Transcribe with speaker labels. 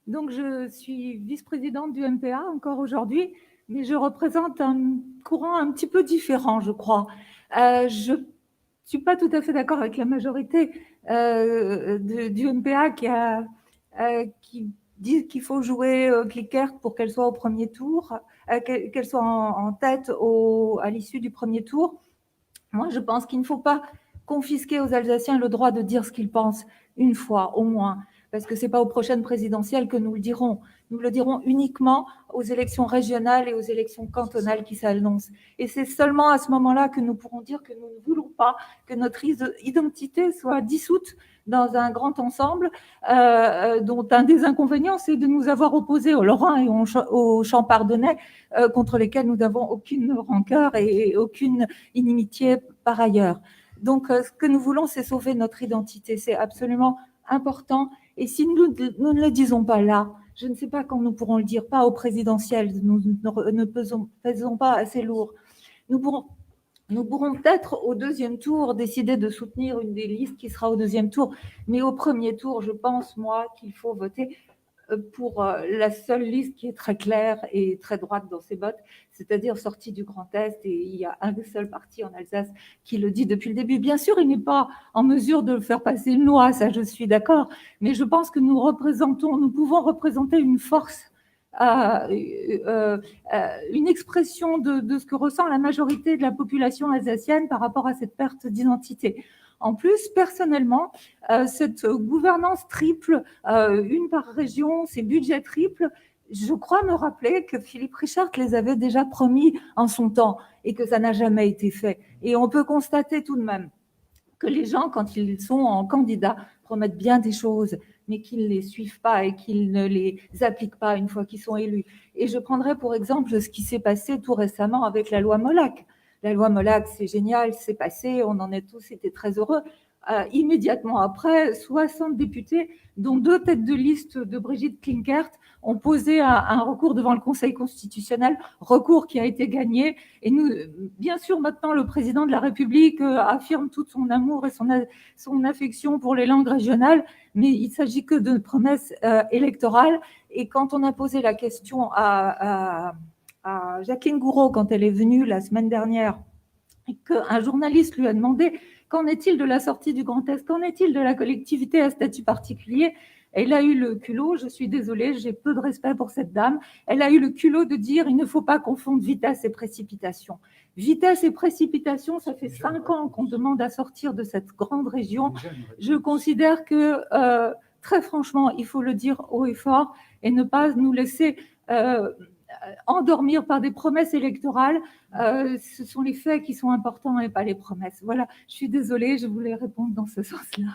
Speaker 1: Donc, je suis vice-présidente du MPA encore aujourd'hui, mais je représente un courant un petit peu différent, je crois. Je ne suis pas tout à fait d'accord avec la majorité du MPA qui dit qu'il faut jouer Clickert pour qu'elle soit au premier tour, qu'elle soit en tête à l'issue du premier tour. Moi, je pense qu'il ne faut pas confisquer aux Alsaciens le droit de dire ce qu'ils pensent une fois au moins, parce que ce n'est pas aux prochaines présidentielles que nous le dirons. Nous le dirons uniquement aux élections régionales et aux élections cantonales qui s'annoncent. Et c'est seulement à ce moment-là que nous pourrons dire que nous ne voulons pas que notre identité soit dissoute dans un grand ensemble dont un des inconvénients, c'est de nous avoir opposés aux Lorrains et aux Champardonnais contre lesquels nous n'avons aucune rancœur et aucune inimitié par ailleurs. Donc, ce que nous voulons, c'est sauver notre identité. C'est absolument important. Et si nous ne le disons pas là, je ne sais pas quand nous pourrons le dire, pas au présidentiel, nous ne pesons pas assez lourd. Nous pourrons peut-être au deuxième tour décider de soutenir une des listes qui sera au deuxième tour. Mais au premier tour, je pense, moi, qu'il faut voter pour la seule liste qui est très claire et très droite dans ses bottes, c'est-à-dire sortie du Grand Est, et il y a un seul parti en Alsace qui le dit depuis le début. Bien sûr, il n'est pas en mesure de faire passer une loi, ça je suis d'accord, mais je pense que nous pouvons représenter une force, une expression de ce que ressent la majorité de la population alsacienne par rapport à cette perte d'identité. En plus, personnellement, cette gouvernance triple, une par région, ces budgets triples, je crois me rappeler que Philippe Richard les avait déjà promis en son temps et que ça n'a jamais été fait. Et on peut constater tout de même que les gens, quand ils sont en candidat, promettent bien des choses, mais qu'ils ne les suivent pas et qu'ils ne les appliquent pas une fois qu'ils sont élus. Et je prendrai pour exemple ce qui s'est passé tout récemment avec la loi Molac. La loi Molac, c'est génial, c'est passé, on en est tous été très heureux. Immédiatement après, 60 députés, dont 2 têtes de liste de Brigitte Klinkert, ont posé un recours devant le Conseil constitutionnel, recours qui a été gagné. Et nous, bien sûr, maintenant, le président de la République affirme tout son amour et son affection pour les langues régionales, mais il ne s'agit que de promesses électorales. Et quand on a posé la question à Jacqueline Gouraud, quand elle est venue la semaine dernière, et qu'un journaliste lui a demandé qu'en est-il de la sortie du Grand Est, qu'en est-il de la collectivité à statut particulier, elle a eu le culot, je suis désolée, j'ai peu de respect pour cette dame, elle a eu le culot de dire il ne faut pas confondre vitesse et précipitation. Vitesse et précipitation, ça fait 5 ans qu'on demande à sortir de cette grande région. Je considère que, très franchement, il faut le dire haut et fort et ne pas nous laisser endormir par des promesses électorales. Ce sont les faits qui sont importants et pas les promesses. Voilà, je suis désolée, je voulais répondre dans ce sens-là.